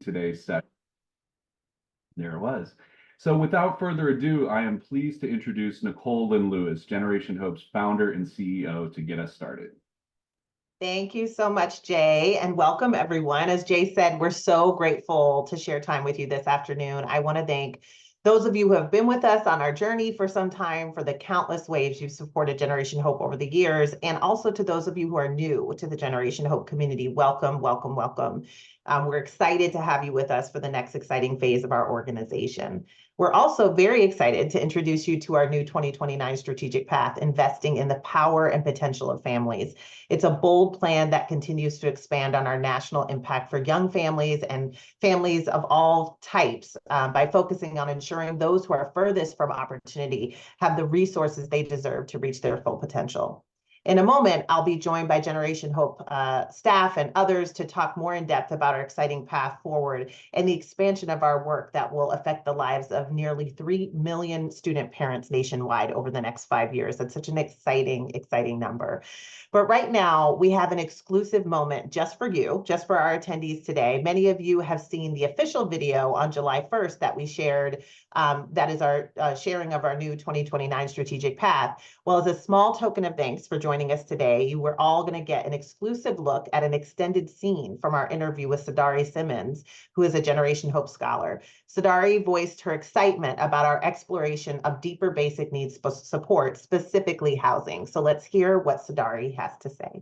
today's session. There it was. So without further ado, I am pleased to introduce Nicole Lynn Lewis, Generation Hope's founder and CEO, to get us started. Thank you so much, Jay, and welcome everyone. As Jay said, we're so grateful to share time with you this afternoon. I want to thank those of you who have been with us on our journey for some time, for the countless ways you've supported Generation Hope over the years, and also to those of you who are new to the Generation Hope community. Welcome, welcome, welcome. We're excited to have you with us for the next exciting phase of our organization. We're also very excited to introduce you to our new 2029 strategic path, investing in the power and potential of families. It's a bold plan that continues to expand on our national impact for young families and families of all types by focusing on ensuring those who are furthest from opportunity have the resources they deserve to reach their full potential. In a moment, I'll be joined by Generation Hope staff and others to talk more in depth about our exciting path forward and the expansion of our work that will affect the lives of nearly 3 million student parents nationwide over the next 5 years. That's such an exciting, exciting number. But right now, we have an exclusive moment just for you, just for our attendees today. Many of you have seen the official video on July 1st that we shared. That is our sharing of our new 2029 strategic path. Well, as a small token of thanks for joining us today, you were all going to get an exclusive look at an extended scene from our interview with Sadari Simmons, who is a Generation Hope scholar. Sadari voiced her excitement about our exploration of deeper basic needs support, specifically housing. So let's hear what Sadari has to say.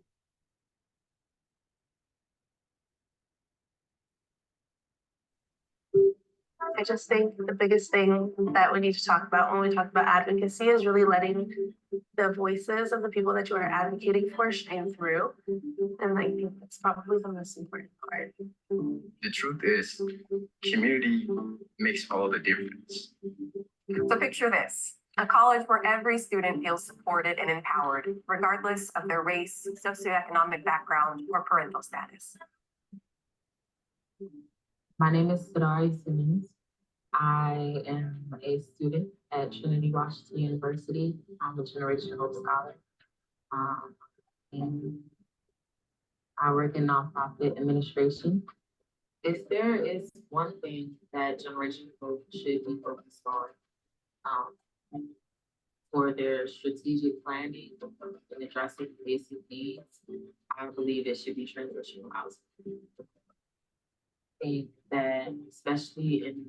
I just think the biggest thing that we need to talk about when we talk about advocacy is really letting the voices of the people that you are advocating for shine through. And I think that's probably the most important part. The truth is, community makes all the difference. So picture this, a college where every student feels supported and empowered, regardless of their race, socioeconomic background, or parental status. My name is Sadari Simmons. I am a student at Trinity Washington University. I'm a Generation Hope scholar. And I work in nonprofit administration. If there is one thing that Generation Hope should be focused on for their strategic planning and addressing basic needs, I believe it should be transitional housing. I think that especially in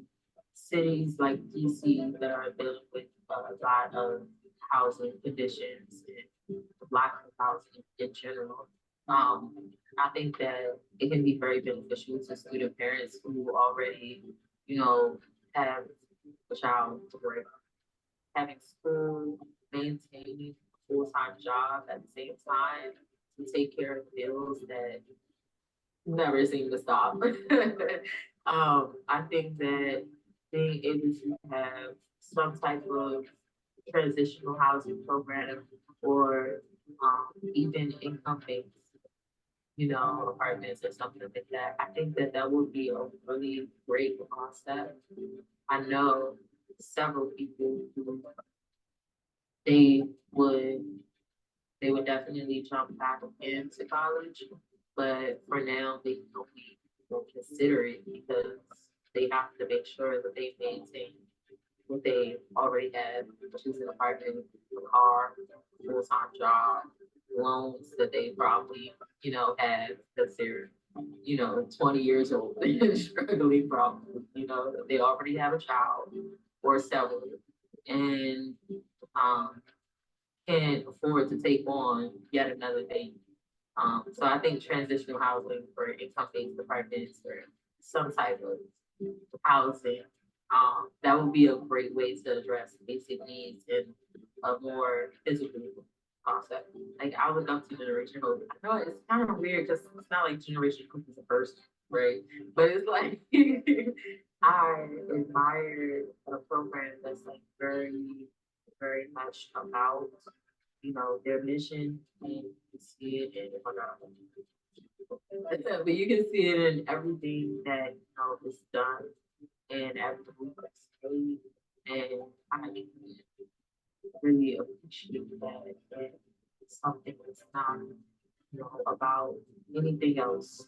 cities like DC that are dealing with a lot of housing conditions and lack of housing in general, I think that it can be very beneficial to student parents who already, have a child to work, having school, maintaining a full-time job at the same time to take care of bills that never seem to stop. I think that being able to have some type of transitional housing program or even income-based, apartments or something like that, I think that that would be a really great concept. I know several people who they would definitely jump back into college, but for now they don't consider it because they have to make sure that they maintain what they already have, which is an apartment, a car, full-time job, loans that they probably, have because they're, 20 years old and struggling probably, they already have a child or several and can't afford to take on yet another thing. So I think transitional housing for income-based apartments or some type of housing, that would be a great way to address basic needs in a more physical concept. Like I look up to Generation Hope. I know it's kind of weird because it's not like Generation Hope is the first, right? But it's like I admire a program that's like very, very much about their mission, and you can see it in but you can see it in everything that is done and everything that's made. And I really appreciate that. And it's something that's not about anything else.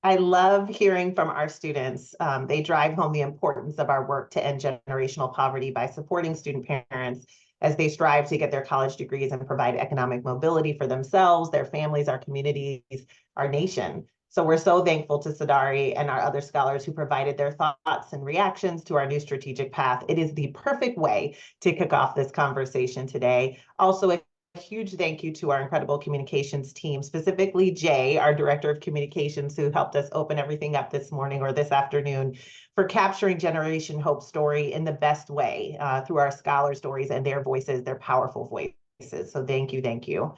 I love hearing from our students. They drive home the importance of our work to end generational poverty by supporting student parents as they strive to get their college degrees and provide economic mobility for themselves, their families, our communities, our nation. So we're so thankful to Sadari and our other scholars who provided their thoughts and reactions to our new strategic path. It is the perfect way to kick off this conversation today. Also, a huge thank you to our incredible communications team, specifically Jay, our director of communications, who helped us open everything up this morning or this afternoon, for capturing Generation Hope's story in the best way through our scholar stories and their voices, their powerful voices. So thank you, thank you.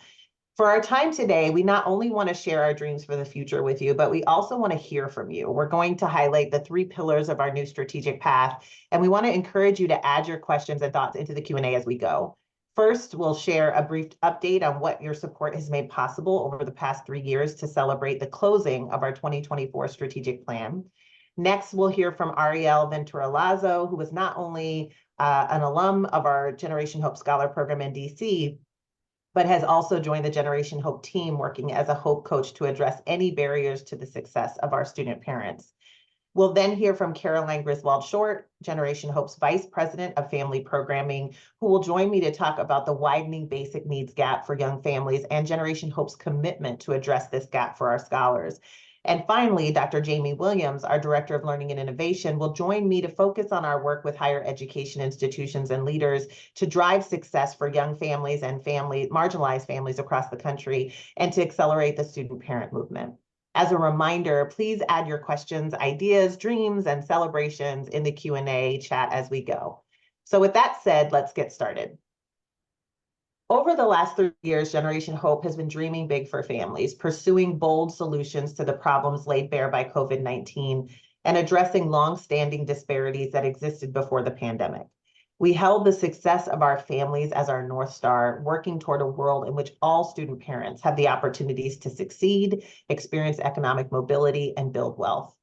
For our time today, we not only want to share our dreams for the future with you, but we also want to hear from you. We're going to highlight the 3 pillars of our new strategic path, and we want to encourage you to add your questions and thoughts into the Q&A as we go. First, we'll share a brief update on what your support has made possible over the past 3 years to celebrate the closing of our 2024 strategic plan. Next, we'll hear from Ariel Ventura-Lazo, who was not only an alum of our Generation Hope Scholar Program in DC, but has also joined the Generation Hope team working as a Hope coach to address any barriers to the success of our student parents. We'll then hear from Caroline Griswold-Short, Generation Hope's Vice President of Family Programming, who will join me to talk about the widening basic needs gap for young families and Generation Hope's commitment to address this gap for our scholars. And finally, Dr. Jamie Williams, our Director of Learning and Innovation, will join me to focus on our work with higher education institutions and leaders to drive success for young families and marginalized families across the country and to accelerate the student parent movement. As a reminder, please add your questions, ideas, dreams, and celebrations in the Q&A chat as we go. So with that said, let's get started. Over the last 3 years, Generation Hope has been dreaming big for families, pursuing bold solutions to the problems laid bare by COVID-19 and addressing long-standing disparities that existed before the pandemic. We held the success of our families as our North Star, working toward a world in which all student parents have the opportunities to succeed, experience economic mobility, and build wealth.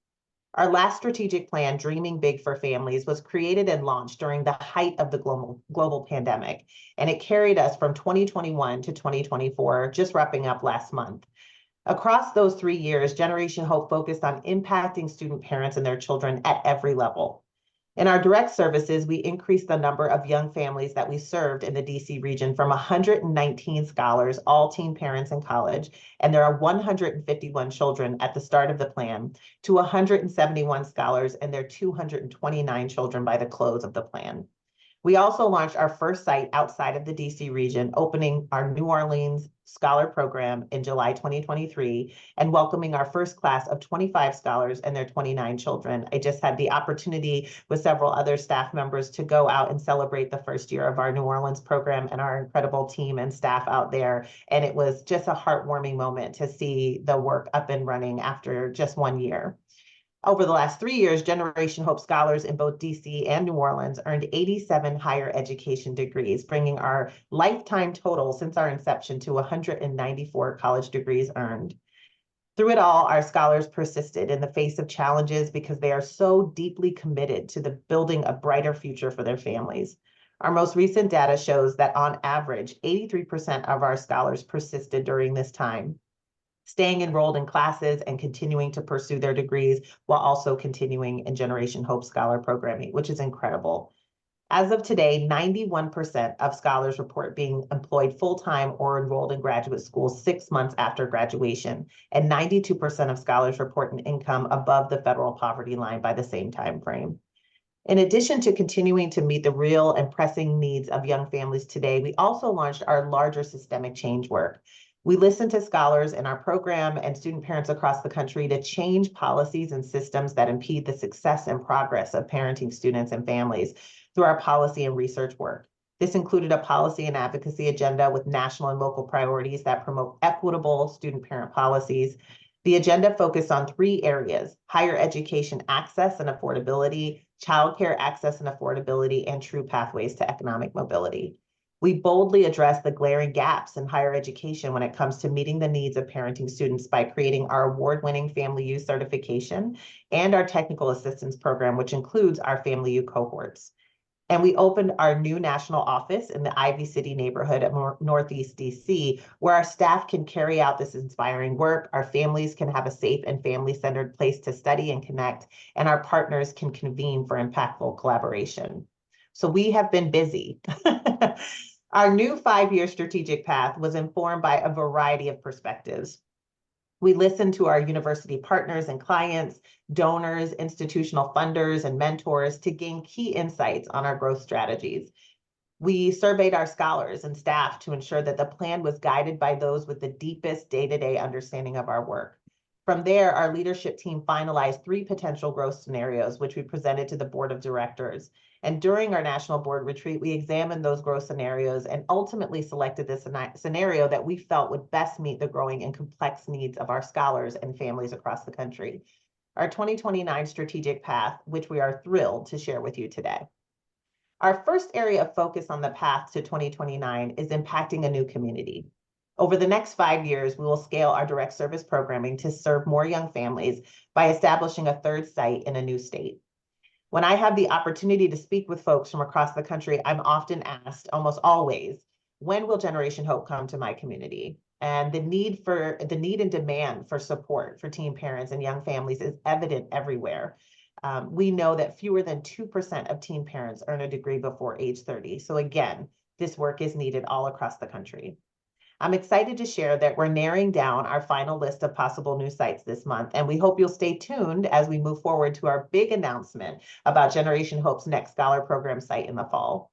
Our last strategic plan, Dreaming Big for Families, was created and launched during the height of the global pandemic, and it carried us from 2021 to 2024, just wrapping up last month. Across those 3 years, Generation Hope focused on impacting student parents and their children at every level. In our direct services, we increased the number of young families that we served in the DC region from 119 scholars, all teen parents in college, and there are 151 children at the start of the plan, to 171 scholars and their 229 children by the close of the plan. We also launched our first site outside of the DC region, opening our New Orleans Scholar Program in July 2023 and welcoming our first class of 25 scholars and their 29 children. I just had the opportunity with several other staff members to go out and celebrate the first year of our New Orleans program and our incredible team and staff out there. And it was just a heartwarming moment to see the work up and running after just 1 year. Over the last 3 years, Generation Hope scholars in both DC and New Orleans earned 87 higher education degrees, bringing our lifetime total since our inception to 194 college degrees earned. Through it all, our scholars persisted in the face of challenges because they are so deeply committed to the building a brighter future for their families. Our most recent data shows that on average, 83% of our scholars persisted during this time, staying enrolled in classes and continuing to pursue their degrees while also continuing in Generation Hope Scholar programming, which is incredible. As of today, 91% of scholars report being employed full-time or enrolled in graduate school 6 months after graduation, and 92% of scholars report an income above the federal poverty line by the same time frame. In addition to continuing to meet the real and pressing needs of young families today, we also launched our larger systemic change work. We listened to scholars in our program and student parents across the country to change policies and systems that impede the success and progress of parenting students and families through our policy and research work. This included a policy and advocacy agenda with national and local priorities that promote equitable student-parent policies. The agenda focused on 3 areas: higher education access and affordability, childcare access and affordability, and true pathways to economic mobility. We boldly address the glaring gaps in higher education when it comes to meeting the needs of parenting students by creating our award-winning Family U certification and our technical assistance program, which includes our Family U cohorts. And we opened our new national office in the Ivy City neighborhood of Northeast DC, where our staff can carry out this inspiring work, our families can have a safe and family-centered place to study and connect, and our partners can convene for impactful collaboration. So we have been busy. Our new 5-year strategic path was informed by a variety of perspectives. We listened to our university partners and clients, donors, institutional funders, and mentors to gain key insights on our growth strategies. We surveyed our scholars and staff to ensure that the plan was guided by those with the deepest day-to-day understanding of our work. From there, our leadership team finalized 3 potential growth scenarios, which we presented to the board of directors. And during our national board retreat, we examined those growth scenarios and ultimately selected the scenario that we felt would best meet the growing and complex needs of our scholars and families across the country. Our 2029 strategic path, which we are thrilled to share with you today. Our first area of focus on the path to 2029 is impacting a new community. Over the next 5 years, we will scale our direct service programming to serve more young families by establishing a 3rd site in a new state. When I have the opportunity to speak with folks from across the country, I'm often asked, almost always, when will Generation Hope come to my community? And the need and demand for support for teen parents and young families is evident everywhere. We know that fewer than 2% of teen parents earn a degree before age 30. So again, this work is needed all across the country. I'm excited to share that we're narrowing down our final list of possible new sites this month, and we hope you'll stay tuned as we move forward to our big announcement about Generation Hope's next Scholar Program site in the fall.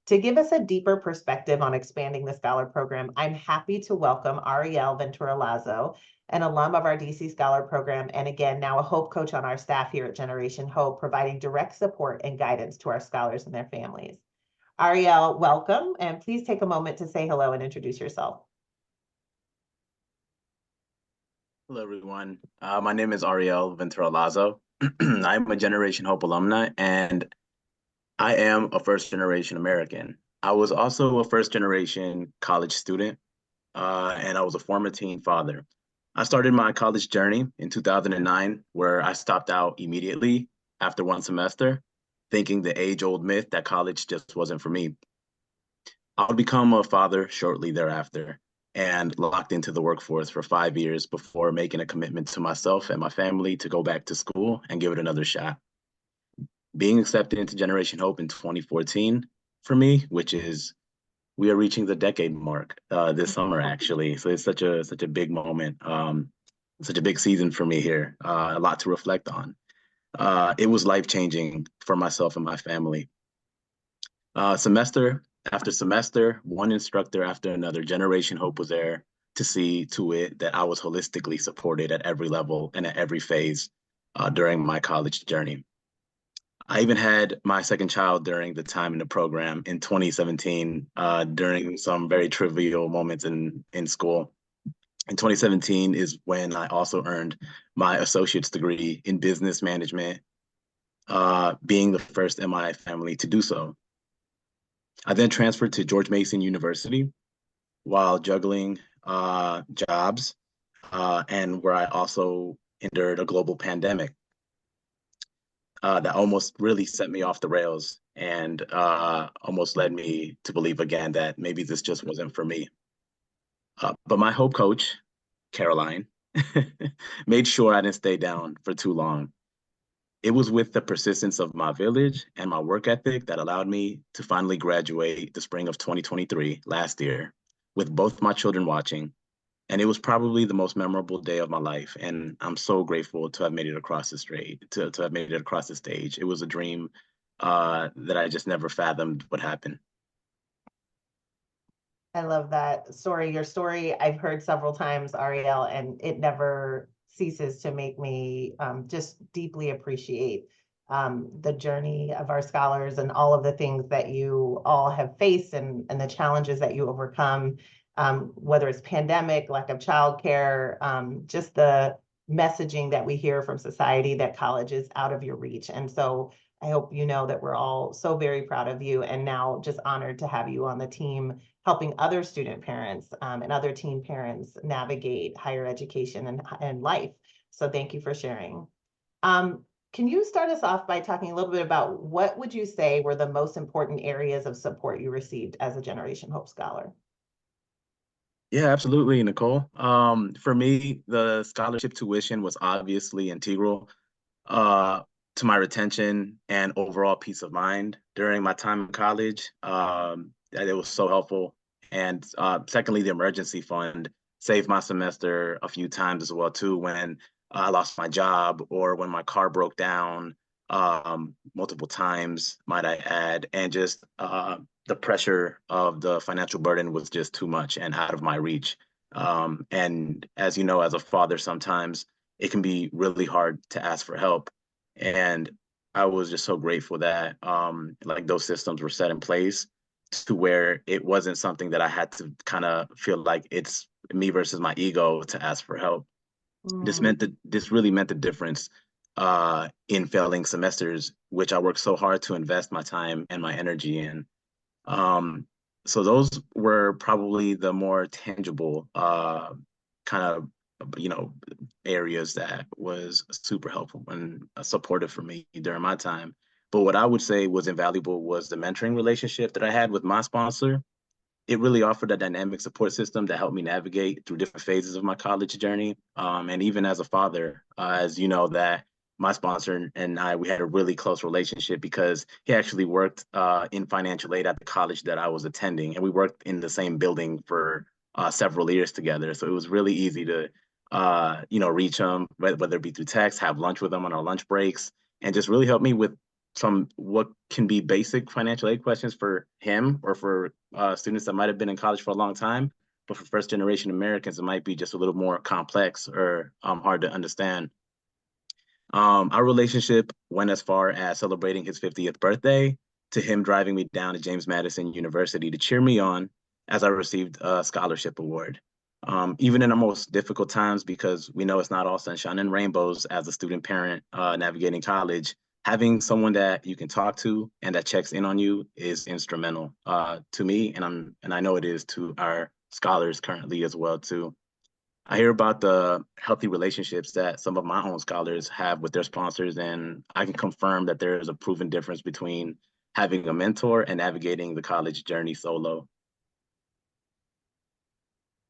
To give us a deeper perspective on expanding the Scholar Program, I'm happy to welcome Ariel Ventura-Lazo, an alum of our DC Scholar Program, and again, now a Hope Coach on our staff here at Generation Hope, providing direct support and guidance to our scholars and their families. Ariel, welcome, and please take a moment to say hello and introduce yourself. Hello, everyone. My name is Ariel Ventura-Lazo. I'm a Generation Hope alumni, and I am a first-generation American. I was also a first-generation college student, and I was a former teen father. I started my college journey in 2009, where I stopped out immediately after 1 semester, thinking the age-old myth that college just wasn't for me. I would become a father shortly thereafter, and locked into the workforce for 5 years before making a commitment to myself and my family to go back to school and give it another shot. Being accepted into Generation Hope in 2014 for me, which is, we are reaching the decade mark this summer, actually. So it's such a big moment, such a big season for me here, a lot to reflect on. It was life-changing for myself and my family. Semester after semester, one instructor after another, Generation Hope was there to see to it that I was holistically supported at every level and at every phase during my college journey. I even had my second child during the time in the program in 2017, during some very trivial moments in school. In 2017 is when I also earned my associate's degree in business management, being the first in my family to do so. I then transferred to George Mason University while juggling jobs, and where I also endured a global pandemic that almost really set me off the rails and almost led me to believe again that maybe this just wasn't for me. But my Hope coach, Caroline, made sure I didn't stay down for too long. It was with the persistence of my village and my work ethic that allowed me to finally graduate the spring of 2023, last year, with both my children watching. And it was probably the most memorable day of my life. And I'm so grateful to have made it across the to have made it across the stage. It was a dream that I just never fathomed would happen. I love that story. Your story I've heard several times, Ariel, and it never ceases to make me just deeply appreciate the journey of our scholars and all of the things that you all have faced and the challenges that you overcome, whether it's pandemic, lack of childcare, just the messaging that we hear from society that college is out of your reach. And so I hope you know that we're all so very proud of you and now just honored to have you on the team helping other student parents and other teen parents navigate higher education and life. So thank you for sharing. Can you start us off by talking a little bit about what would you say were the most important areas of support you received as a Generation Hope Scholar? Yeah, absolutely, Nicole. For me, the scholarship tuition was obviously integral uh, to my retention and overall peace of mind during my time in college. That it was so helpful. And secondly, the emergency fund saved my semester a few times as well too, when I lost my job or when my car broke down multiple times, might I add, and just the pressure of the financial burden was just too much and out of my reach. And as you know, as a father, sometimes it can be really hard to ask for help. And I was just so grateful that like those systems were set in place to where it wasn't something that I had to kind of feel like it's me versus my ego to ask for help. This really meant the difference in failing semesters, which I worked so hard to invest my time and my energy in. Um, so those were probably the more tangible kind of areas that was super helpful and supportive for me during my time. But what I would say was invaluable was the mentoring relationship that I had with my sponsor. It really offered a dynamic support system that helped me navigate through different phases of my college journey. And even as a father, as you know, that my sponsor and I, we had a really close relationship because he actually worked in financial aid at the college that I was attending. And we worked in the same building for several years together. So it was really easy to, reach him, whether it be through text, have lunch with him on our lunch breaks, and just really help me with some what can be basic financial aid questions for him or for students that might have been in college for a long time. But for first generation Americans, it might be just a little more complex or hard to understand. Our relationship went as far as celebrating his 50th birthday to him driving me down to James Madison University to cheer me on as I received a scholarship award. Even in the most difficult times, because we know it's not all sunshine and rainbows as a student parent navigating college, having someone that you can talk to and that checks in on you is instrumental to me, and I know it is to our scholars currently as well too. I hear about the healthy relationships that some of my own scholars have with their sponsors, and I can confirm that there is a proven difference between having a mentor and navigating the college journey solo.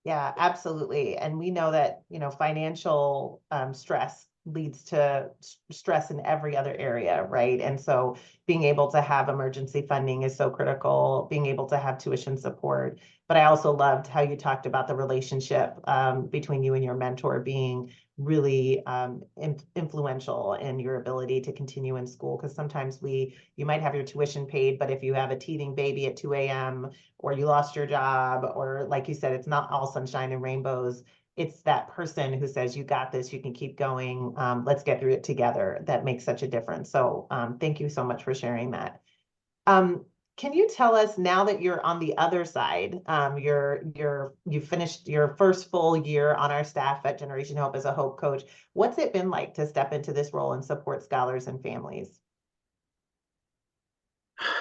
Yeah, absolutely. And we know that, financial stress leads to stress in every other area, right? And so being able to have emergency funding is so critical, being able to have tuition support. But I also loved how you talked about the relationship between you and your mentor being really influential in your ability to continue in school. Because sometimes you might have your tuition paid, but if you have a teething baby at 2 a.m., or you lost your job, or like you said, it's not all sunshine and rainbows. It's that person who says, you got this, you can keep going. Let's get through it together. That makes such a difference. So thank you so much for sharing that. Can you tell us, now that you're on the other side, you finished your first full year on our staff at Generation Hope as a Hope Coach, what's it been like to step into this role and support scholars and families?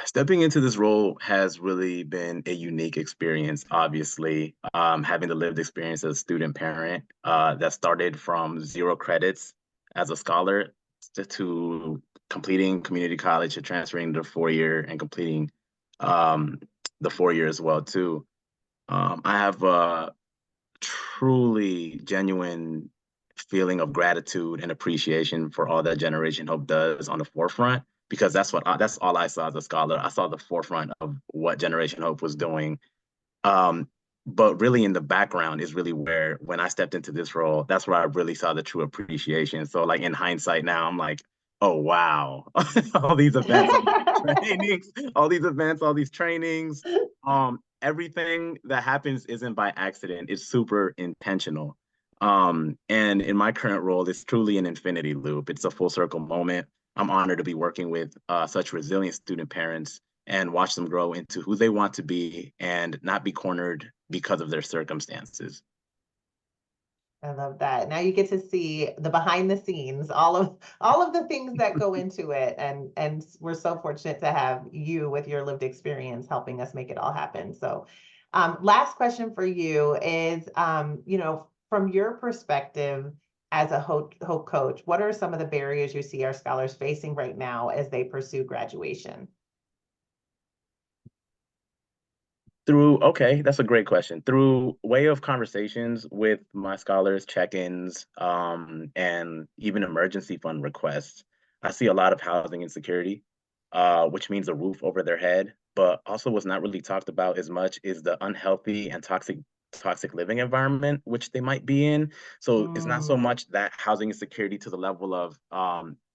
Stepping into this role has really been a unique experience, obviously. Having the lived experience as a student parent that started from 0 credits as a scholar to completing community college, to transferring to 4-year and completing the 4-year as well too. I have a truly genuine feeling of gratitude and appreciation for all that Generation Hope does on the forefront, because that's all I saw as a scholar. I saw the forefront of what Generation Hope was doing. But really in the background is really where, when I stepped into this role, that's where I really saw the true appreciation. So like in hindsight now, I'm like, oh wow, all these events, all these trainings, everything that happens isn't by accident. It's super intentional. And in my current role, it's truly an infinity loop. It's a full circle moment. I'm honored to be working with such resilient student parents and watch them grow into who they want to be and not be cornered because of their circumstances. I love that. Now you get to see the behind the scenes, all of the things that go into it, and we're so fortunate to have you with your lived experience helping us make it all happen. So, last question for you is, from your perspective, as a Hope coach, what are some of the barriers you see our scholars facing right now as they pursue graduation? Okay, that's a great question. Through way of conversations with my scholars, check-ins, and even emergency fund requests, I see a lot of housing insecurity, which means a roof over their head. But also what's not really talked about as much is the unhealthy and toxic living environment which they might be in. So it's not so much that housing insecurity to the level of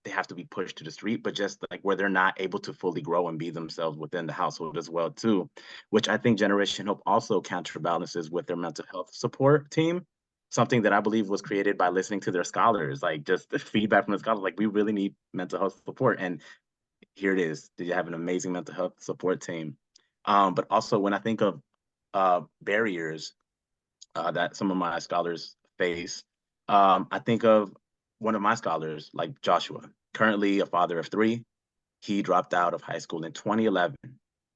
they have to be pushed to the street, but just like where they're not able to fully grow and be themselves within the household as well too, which I think Generation Hope also counterbalances with their mental health support team. Something that I believe was created by listening to their scholars, like just the feedback from the scholars, like we really need mental health support. And here it is. Did you have an amazing mental health support team? But also when I think of barriers that some of my scholars face, I think of one of my scholars, like Joshua, currently a father of three. He dropped out of high school in 2011,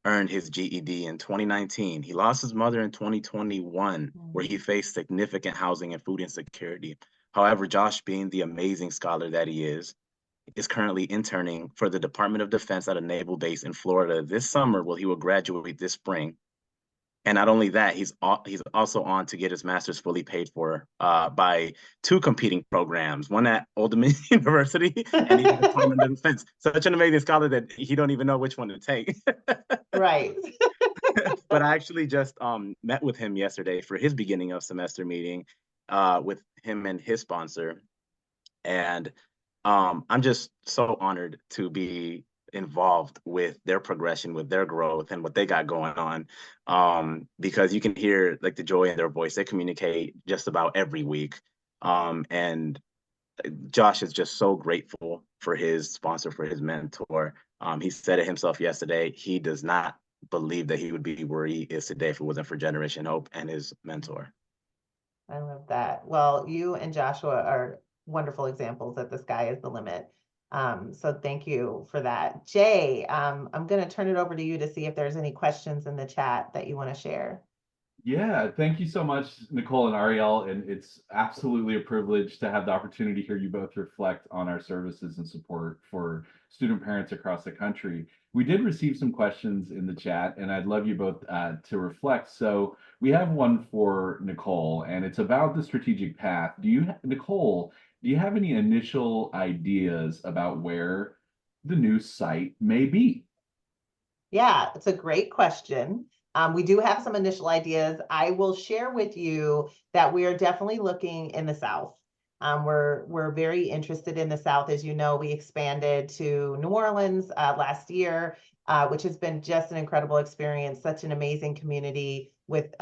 earned his GED in 2019. He lost his mother in 2021, where he faced significant housing and food insecurity. However, Josh, being the amazing scholar that he is currently interning for the Department of Defense at a naval base in Florida this summer. Well, he will graduate this spring. And not only that, he's also on to get his master's fully paid for by two competing programs, one at Old Dominion University and the Department of Defense. Such an amazing scholar that he don't even know which one to take. Right. But I actually just met with him yesterday for his beginning of semester meeting with him and his sponsor. And I'm just so honored to be involved with their progression, with their growth and what they got going on, because you can hear like the joy in their voice. They communicate just about every week. And Josh is just so grateful for his sponsor, for his mentor. He said it himself yesterday. He does not believe that he would be where he is today if it wasn't for Generation Hope and his mentor. I love that. Well, you and Joshua are wonderful examples that the sky is the limit. So thank you for that. Jay, I'm going to turn it over to you to see if there's any questions in the chat that you want to share. Yeah, thank you so much, Nicole and Ariel. And it's absolutely a privilege to have the opportunity to hear you both reflect on our services and support for student parents across the country. We did receive some questions in the chat, and I'd love you both to reflect. So we have one for Nicole, and it's about the strategic path. Nicole, do you have any initial ideas about where the new site may be? Yeah, it's a great question. We do have some initial ideas. I will share with you that we are definitely looking in the South. We're very interested in the South. As you know, we expanded to New Orleans last year, which has been just an incredible experience, such an amazing community with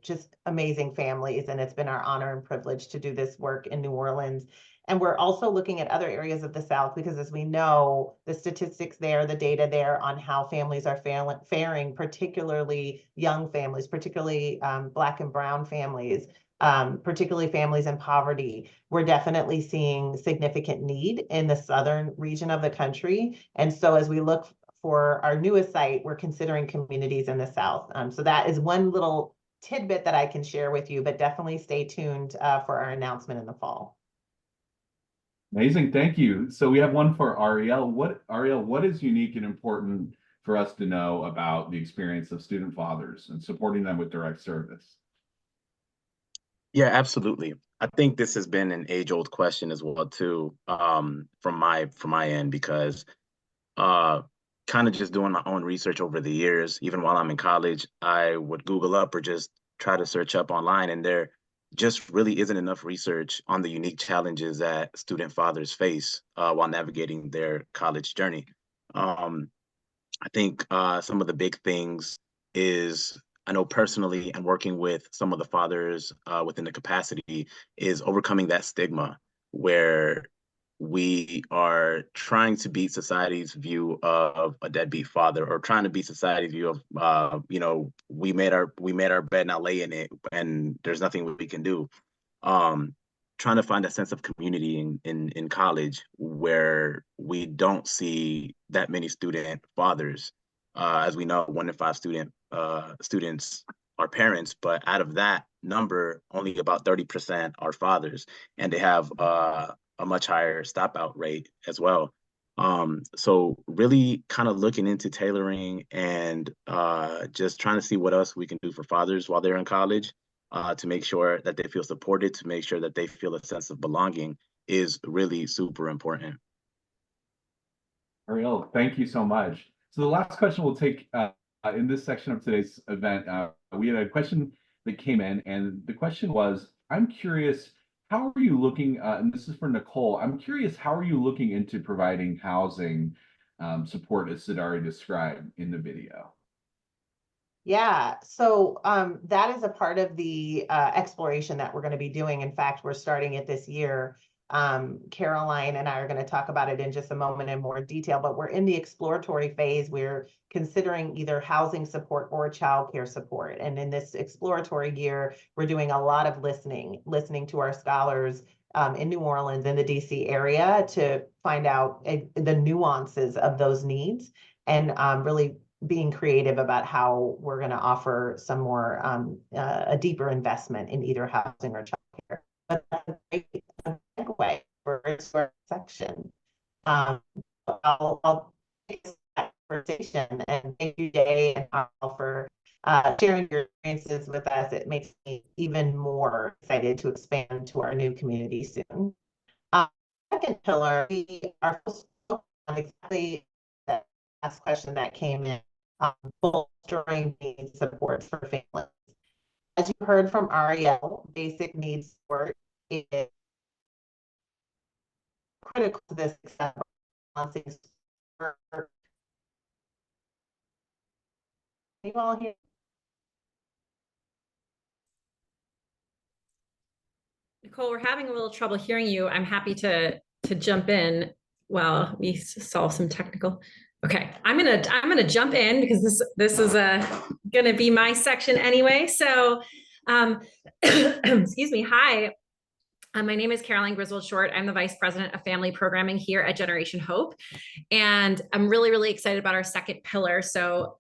just amazing families. And it's been our honor and privilege to do this work in New Orleans. And we're also looking at other areas of the South because, as we know, the statistics there, the data there on how families are faring, particularly young families, particularly Black and Brown families, particularly families in poverty, we're definitely seeing significant need in the southern region of the country. And so as we look for our newest site, we're considering communities in the South. So that is one little tidbit that I can share with you, but definitely stay tuned for our announcement in the fall. Amazing, thank you. So we have one for Ariel. What is unique and important for us to know about the experience of student fathers and supporting them with direct service? Yeah, absolutely. I think this has been an age-old question as well too, from my end, because kind of just doing my own research over the years, even while I'm in college, I would Google up or just try to search up online, and there just really isn't enough research on the unique challenges that student fathers face while navigating their college journey. I think some of the big things is, I know personally, and working with some of the fathers within the capacity, is overcoming that stigma where we are trying to beat society's view of a deadbeat father, or trying to beat society's view of, we made our bed, now lay in it, and there's nothing we can do. Trying to find a sense of community in college where we don't see that many student fathers. As we know, 1 in 5 students are parents, but out of that, number, only about 30% are fathers, and they have a much higher stopout rate as well. So really kind of looking into tailoring and just trying to see what else we can do for fathers while they're in college, to make sure that they feel supported, to make sure that they feel a sense of belonging is really super important. Ariel, thank you so much. So the last question we'll take in this section of today's event, we had a question that came in, and the question was, I'm curious, how are you looking, and this is for Nicole, I'm curious, how are you looking into providing housing support as Sidari described in the video? Yeah, so that is a part of the exploration that we're going to be doing. In fact, we're starting it this year. Caroline and I are going to talk about it in just a moment in more detail, but we're in the exploratory phase. We're considering either housing support or childcare support. And in this exploratory year, we're doing a lot of listening to our scholars in New Orleans, in the DC area, to find out the nuances of those needs, and really being creative about how we're going to offer some more a deeper investment in either housing or childcare. But that's a great segue for our section. I'll take that conversation, and thank you, Jay and Ariel, for sharing your experiences with us. It makes me even more excited to expand to our new community soon. Second pillar, we are focused on exactly that last question that came in, bolstering needs support for families. As you heard from Ariel, basic needs support is critical to the success of balancing. You all hear? Nicole, we're having a little trouble hearing you. I'm happy to jump in while we solve some technical. Okay, I'm gonna jump in because this is gonna be my section anyway. So, excuse me. Hi, my name is Caroline Griswold Short. I'm the Vice President of Family Programming here at Generation Hope, and I'm really excited about our second pillar. So,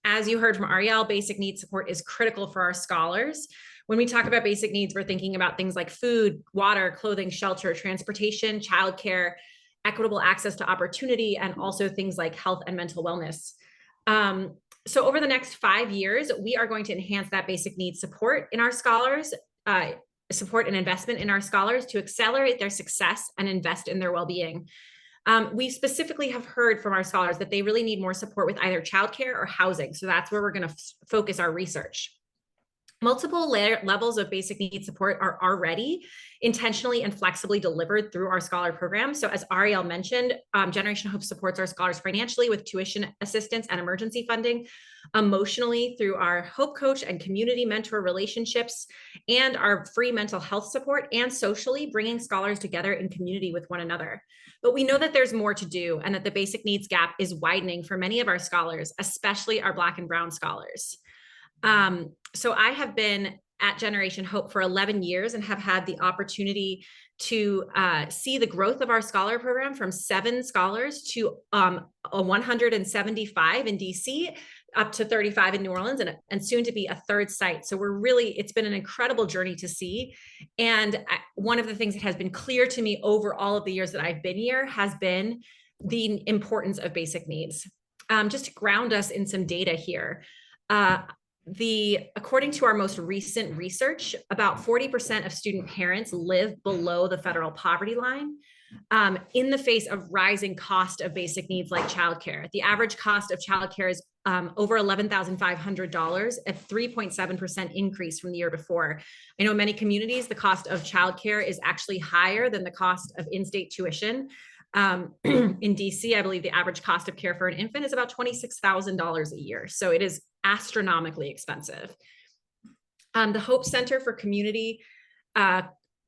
as you heard from Ariel, basic needs support is critical for our scholars. When we talk about basic needs, we're thinking about things like food, water, clothing, shelter, transportation, childcare, equitable access to opportunity, and also things like health and mental wellness. So over the next 5 years, we are going to enhance that basic needs support in our scholars, support and investment in our scholars to accelerate their success and invest in their well-being. We specifically have heard from our scholars that they really need more support with either childcare or housing. So that's where we're going to focus our research. Multiple levels of basic needs support are already intentionally and flexibly delivered through our scholar program. So as Ariel mentioned, Generation Hope supports our scholars financially with tuition assistance and emergency funding, emotionally through our Hope Coach and community mentor relationships, and our free mental health support, and socially bringing scholars together in community with one another. But we know that there's more to do, and that the basic needs gap is widening for many of our scholars, especially our Black and Brown scholars. So I have been at Generation Hope for 11 years and have had the opportunity to see the growth of our scholar program from 7 scholars to 175 in DC, up to 35 in New Orleans, and soon to be a 3rd site. So it's been an incredible journey to see. And one of the things that has been clear to me over all of the years that I've been here has been the importance of basic needs. Just to ground us in some data here, according to our most recent research, about 40% of student parents live below the federal poverty line, in the face of rising cost of basic needs like childcare. The average cost of childcare is over $11,500, a 3.7% increase from the year before. I know many communities, the cost of childcare is actually higher than the cost of in-state tuition. In DC, I believe the average cost of care for an infant is about $26,000 a year. So it is astronomically expensive. The Hope Center for Community,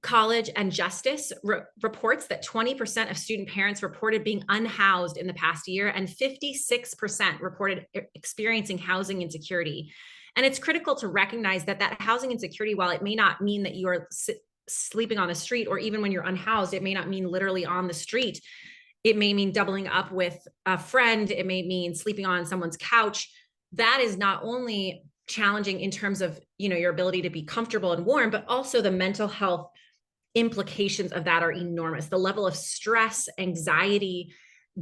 College and Justice reports that 20% of student parents reported being unhoused in the past year, and 56% reported experiencing housing insecurity. And it's critical to recognize that housing insecurity, while it may not mean that you are sleeping on the street, or even when you're unhoused, it may not mean literally on the street. It may mean doubling up with a friend. It may mean sleeping on someone's couch. That is not only challenging in terms of, your ability to be comfortable and warm, but also the mental health implications of that are enormous. The level of stress, anxiety,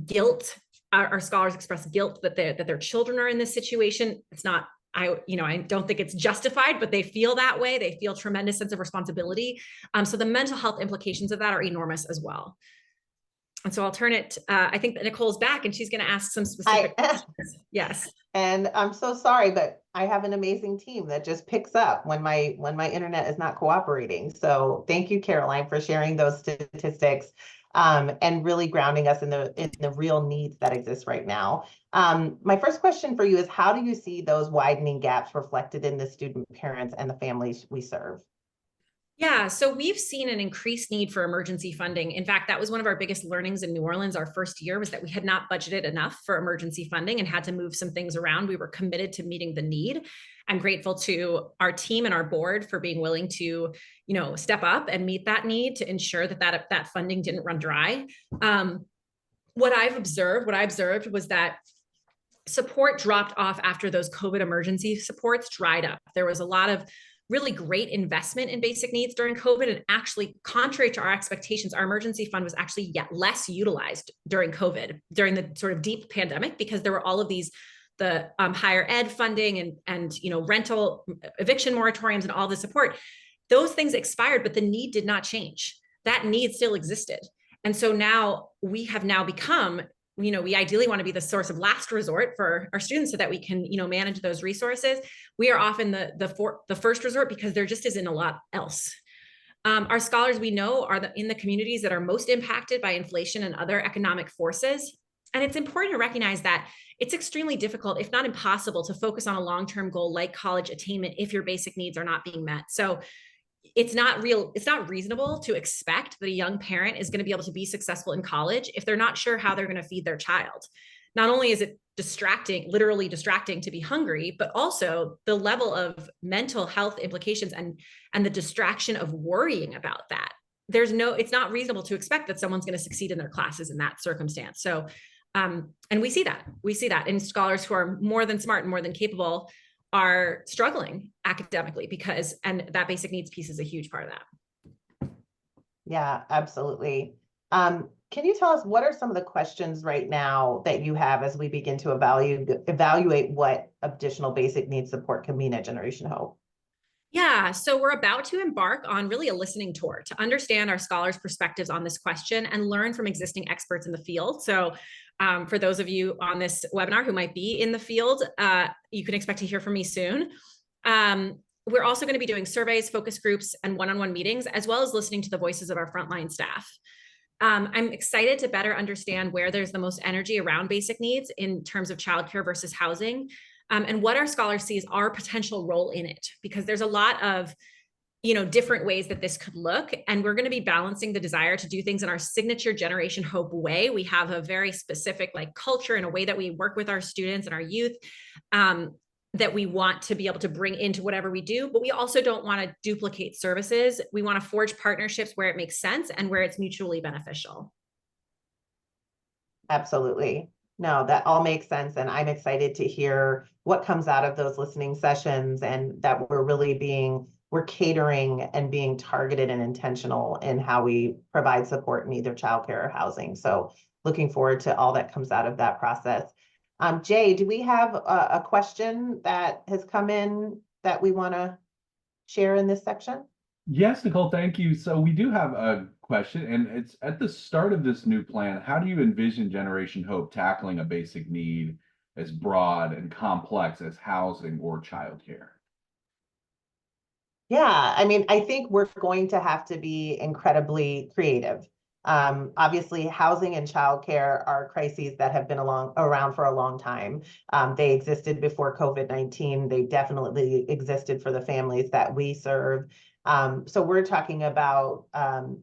guilt. Our scholars express guilt that their children are in this situation. It's not, I don't think it's justified, but they feel that way. They feel tremendous sense of responsibility. So the mental health implications of that are enormous as well. And so I'll turn it, I think that Nicole's back and she's going to ask some specific questions. Yes. And I'm so sorry, but I have an amazing team that just picks up when my internet is not cooperating. So thank you, Caroline, for sharing those statistics and really grounding us in the real needs that exist right now. My first question for you is, how do you see those widening gaps reflected in the student parents and the families we serve? Yeah, so we've seen an increased need for emergency funding. In fact, that was one of our biggest learnings in New Orleans our first year, was that we had not budgeted enough for emergency funding and had to move some things around. We were committed to meeting the need. I'm grateful to our team and our board for being willing to, step up and meet that need to ensure that funding didn't run dry. What I observed was that support dropped off after those COVID emergency supports dried up. There was a lot of really great investment in basic needs during COVID. And actually, contrary to our expectations, our emergency fund was actually yet less utilized during COVID, during the sort of deep pandemic, because there were all of the higher ed funding and rental eviction moratoriums and all the support. Those things expired, but the need did not change. That need still existed. And so now we have become, we ideally want to be the source of last resort for our students so that we can, manage those resources. We are often the first resort because there just isn't a lot else. Our scholars, we know, are in the communities that are most impacted by inflation and other economic forces. And it's important to recognize that it's extremely difficult, if not impossible, to focus on a long-term goal like college attainment if your basic needs are not being met. So it's not reasonable to expect that a young parent is going to be able to be successful in college if they're not sure how they're going to feed their child. Not only is it literally distracting to be hungry, but also the level of mental health implications and the distraction of worrying about that. It's not reasonable to expect that someone's going to succeed in their classes in that circumstance. So, and we see that in scholars who are more than smart and more than capable are struggling academically and that basic needs piece is a huge part of that. Yeah, absolutely. Can you tell us what are some of the questions right now that you have as we begin to evaluate what additional basic needs support can mean at Generation Hope? Yeah, so we're about to embark on really a listening tour to understand our scholars' perspectives on this question and learn from existing experts in the field. So for those of you on this webinar who might be in the field, you can expect to hear from me soon. We're also going to be doing surveys, focus groups, and one-on-one meetings, as well as listening to the voices of our frontline staff. I'm excited to better understand where there's the most energy around basic needs in terms of childcare versus housing, and what our scholars see as our potential role in it, because there's a lot of different ways that this could look. And we're going to be balancing the desire to do things in our signature Generation Hope way. We have a very specific culture and a way that we work with our students and our youth that we want to be able to bring into whatever we do, but we also don't want to duplicate services. We want to forge partnerships where it makes sense and where it's mutually beneficial. Absolutely. No, that all makes sense. And I'm excited to hear what comes out of those listening sessions, and that we're catering and being targeted and intentional in how we provide support in either childcare or housing. So looking forward to all that comes out of that process. Jay, do we have a question that has come in that we want to share in this section? Yes, Nicole, thank you. So we do have a question, and it's at the start of this new plan. How do you envision Generation Hope tackling a basic need as broad and complex as housing or childcare? Yeah, I mean, I think we're going to have to be incredibly creative. Obviously, housing and childcare are crises that have been around for a long time. They existed before COVID-19. They definitely existed for the families that we serve. So we're talking about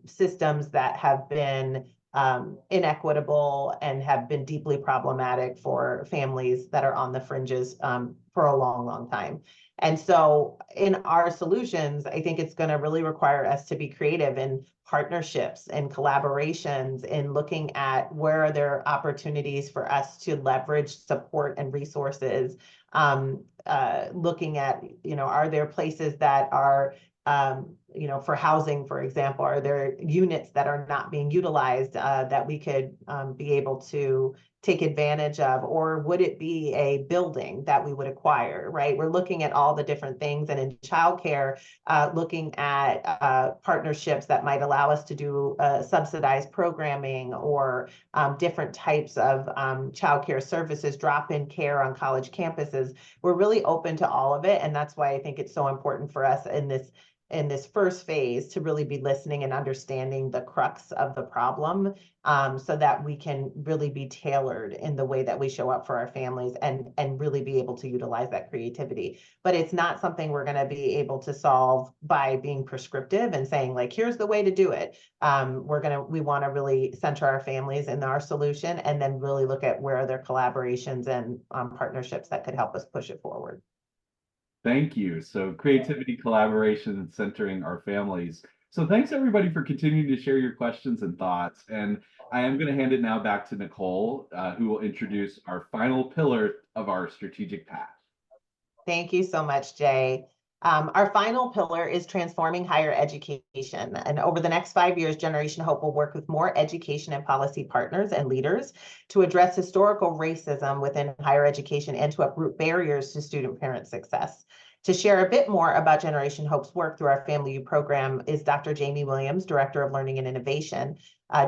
systems that have been inequitable and have been deeply problematic for families that are on the fringes for a long, long time. And so in our solutions, I think it's going to really require us to be creative in partnerships and collaborations, in looking at where are there opportunities for us to leverage support and resources looking at, are there places that are, for housing, for example, are there units that are not being utilized that we could be able to take advantage of, or would it be a building that we would acquire, right? We're looking at all the different things, and in childcare, looking at partnerships that might allow us to do subsidized programming or different types of childcare services, drop-in care on college campuses. We're really open to all of it, and that's why I think it's so important for us in this first phase to really be listening and understanding the crux of the problem, so that we can really be tailored in the way that we show up for our families and really be able to utilize that creativity. But it's not something we're going to be able to solve by being prescriptive and saying, like, here's the way to do it. We want to really center our families in our solution, and then really look at where are there collaborations and partnerships that could help us push it forward. Thank you. So creativity, collaboration, and centering our families. So thanks everybody for continuing to share your questions and thoughts. And I am going to hand it now back to Nicole, who will introduce our final pillar of our strategic path. Thank you so much, Jay. Our final pillar is transforming higher education. And over the next 5 years, Generation Hope will work with more education and policy partners and leaders to address historical racism within higher education and to uproot barriers to student-parent success. To share a bit more about Generation Hope's work through our Family U program is Dr. Jamie Williams, Director of Learning and Innovation.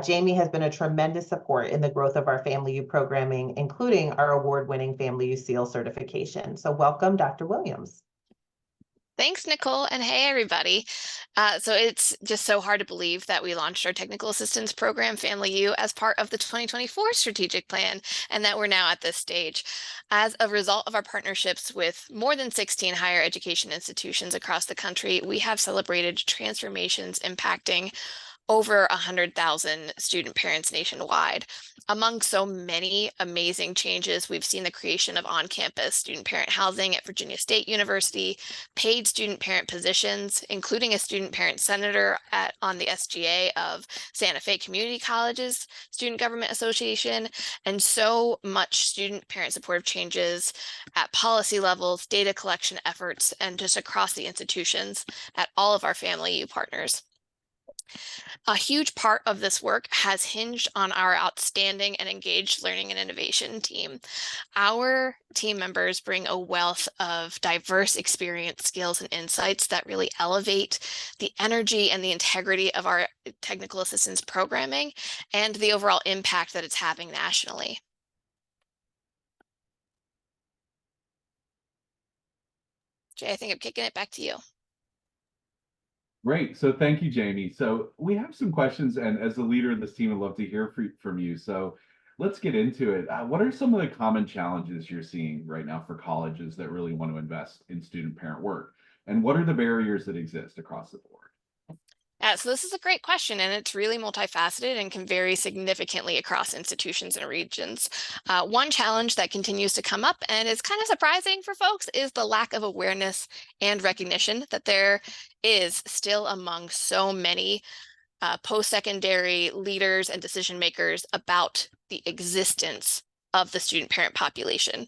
Jamie has been a tremendous support in the growth of our Family U programming, including our award-winning Family U SEAL certification. So welcome, Dr. Williams. Thanks, Nicole, and hey, everybody. So it's just so hard to believe that we launched our technical assistance program, Family U, as part of the 2024 strategic plan, and that we're now at this stage. As a result of our partnerships with more than 16 higher education institutions across the country, we have celebrated transformations impacting over 100,000 student parents nationwide. Among so many amazing changes, we've seen the creation of on-campus student parent housing at Virginia State University, paid student parent positions, including a student parent senator on the SGA of Santa Fe Community College's Student Government Association, and so much student parent supportive changes at policy levels, data collection efforts, and just across the institutions at all of our Family U partners. A huge part of this work has hinged on our outstanding and engaged learning and innovation team. Our team members bring a wealth of diverse experience, skills, and insights that really elevate the energy and the integrity of our technical assistance programming and the overall impact that it's having nationally. Jay, I think I'm kicking it back to you. Great. So thank you, Jamie. So we have some questions, and as the leader of this team, I'd love to hear from you. So let's get into it. What are some of the common challenges you're seeing right now for colleges that really want to invest in student-parent work? And what are the barriers that exist across the board? So this is a great question, and it's really multifaceted and can vary significantly across institutions and regions. One challenge that continues to come up and is kind of surprising for folks is the lack of awareness and recognition that there is still among so many post-secondary leaders and decision makers about the existence of the student parent population,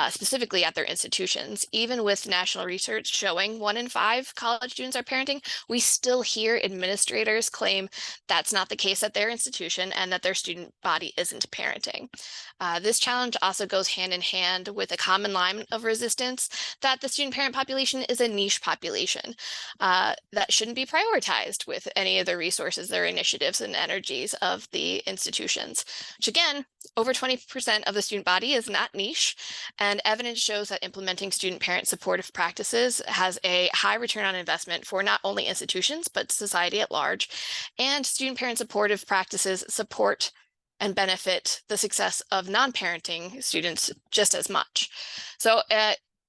specifically at their institutions. Even with national research showing 1 in 5 college students are parenting, we still hear administrators claim that's not the case at their institution and that their student body isn't parenting. This challenge also goes hand in hand with a common line of resistance that the student parent population is a niche population that shouldn't be prioritized with any of the resources or initiatives and energies of the institutions, which again, over 20% of the student body is not niche, and evidence shows that implementing student parent supportive practices has a high return on investment for not only institutions, but society at large, and student parent supportive practices support and benefit the success of non-parenting students just as much. So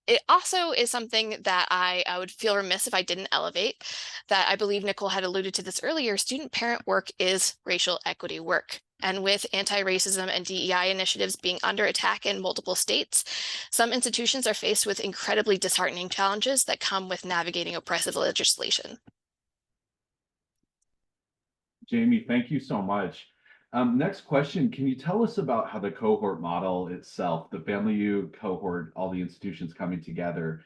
it also is something that I would feel remiss if I didn't elevate, that I believe Nicole had alluded to this earlier. Student parent work is racial equity work. And with anti-racism and DEI initiatives being under attack in multiple states, some institutions are faced with incredibly disheartening challenges that come with navigating oppressive legislation. Jamie, thank you so much. Next question, can you tell us about how the cohort model itself, the FamilyU cohort, all the institutions coming together,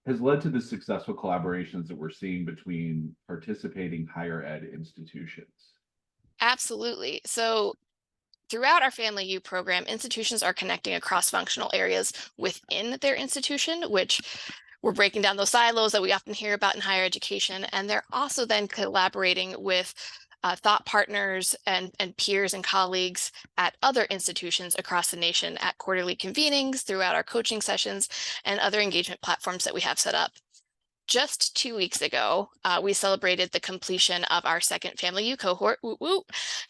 has led to the successful collaborations that we're seeing between participating higher ed institutions? Absolutely. So throughout our FamilyU program, institutions are connecting across functional areas within their institution, which we're breaking down those silos that we often hear about in higher education. And they're also then collaborating with thought partners and peers and colleagues at other institutions across the nation at quarterly convenings, throughout our coaching sessions, and other engagement platforms that we have set up. Just 2 weeks ago, we celebrated the completion of our second FamilyU cohort,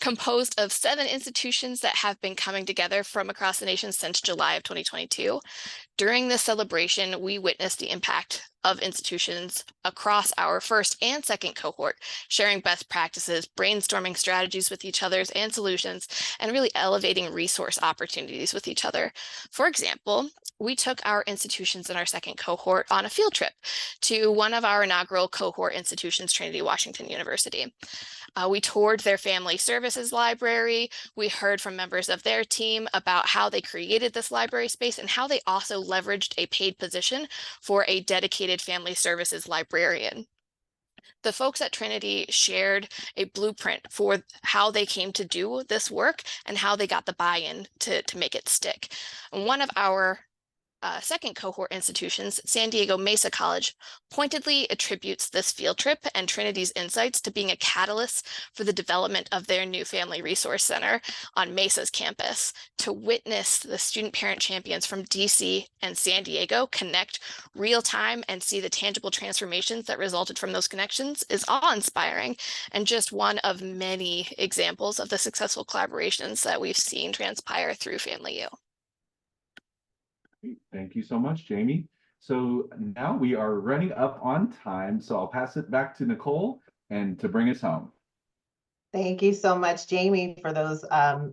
composed of 7 institutions that have been coming together from across the nation since July of 2022. During this celebration, we witnessed the impact of institutions across our first and second cohort, sharing best practices, brainstorming strategies with each other and solutions, and really elevating resource opportunities with each other. For example, we took our institutions in our second cohort on a field trip to one of our inaugural cohort institutions, Trinity Washington University. We toured their family services library. We heard from members of their team about how they created this library space and how they also leveraged a paid position for a dedicated family services librarian. The folks at Trinity shared a blueprint for how they came to do this work and how they got the buy-in to make it stick. And one of our second cohort institutions, San Diego Mesa College, pointedly attributes this field trip and Trinity's insights to being a catalyst for the development of their new Family Resource Center on Mesa's campus. To witness the student parent champions from DC and San Diego connect real time and see the tangible transformations that resulted from those connections is awe-inspiring, and just one of many examples of the successful collaborations that we've seen transpire through FamilyU. Thank you so much, Jamie. So now we are running up on time, so I'll pass it back to Nicole and to bring us home. Thank you so much, Jamie, for those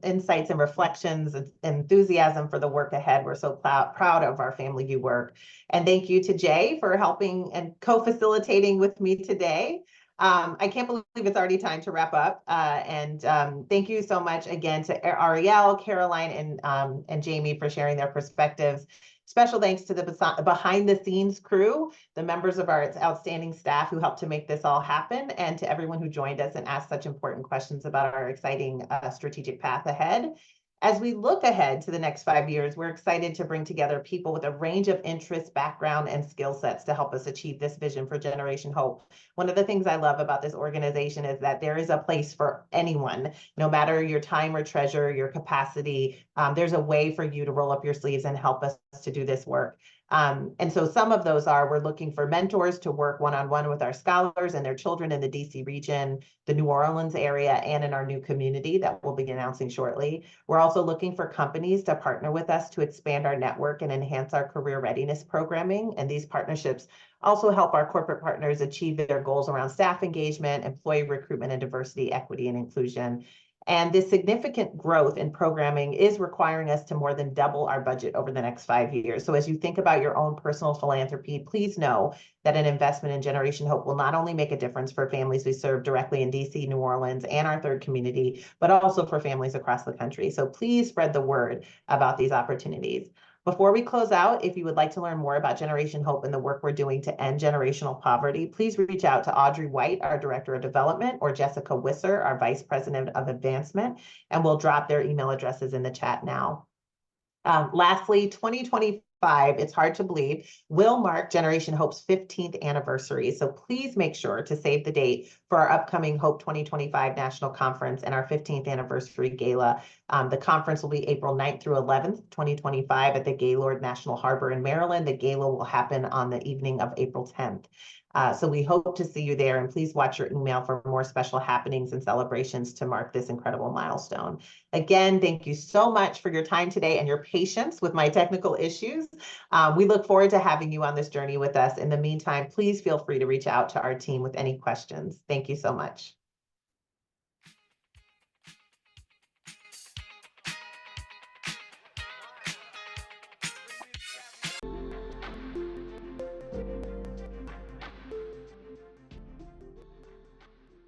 insights and reflections and enthusiasm for the work ahead. We're so proud of our FamilyU work. And thank you to Jay for helping and co-facilitating with me today. I can't believe it's already time to wrap up. Thank you so much again to Ariel, Caroline, and Jamie for sharing their perspectives. Special thanks to the behind the scenes crew, the members of our outstanding staff who helped to make this all happen, and to everyone who joined us and asked such important questions about our exciting strategic path ahead. As we look ahead to the next 5 years, we're excited to bring together people with a range of interests, background, and skill sets to help us achieve this vision for Generation Hope. One of the things I love about this organization is that there is a place for anyone, no matter your time or treasure, your capacity. There's a way for you to roll up your sleeves and help us to do this work. And so some of those are, we're looking for mentors to work one-on-one with our scholars and their children in the DC region, the New Orleans area, and in our new community that we'll be announcing shortly. We're also looking for companies to partner with us to expand our network and enhance our career readiness programming. And these partnerships also help our corporate partners achieve their goals around staff engagement, employee recruitment, and diversity, equity, and inclusion. And this significant growth in programming is requiring us to more than double our budget over the next 5 years. So as you think about your own personal philanthropy, please know that an investment in Generation Hope will not only make a difference for families we serve directly in DC, New Orleans, and our third community, but also for families across the country. So please spread the word about these opportunities. Before we close out, if you would like to learn more about Generation Hope and the work we're doing to end generational poverty, please reach out to Audrey White, our Director of Development, or Jessica Wisser, our Vice President of Advancement, and we'll drop their email addresses in the chat now. Lastly, 2025, it's hard to believe, will mark Generation Hope's 15th anniversary. So please make sure to save the date for our upcoming Hope 2025 National Conference and our 15th anniversary gala. The conference will be April 9th through 11th, 2025 at the Gaylord National Harbor in Maryland. The gala will happen on the evening of April 10th. So we hope to see you there, and please watch your email for more special happenings and celebrations to mark this incredible milestone. Again, thank you so much for your time today and your patience with my technical issues. We look forward to having you on this journey with us. In the meantime, please feel free to reach out to our team with any questions. Thank you so much.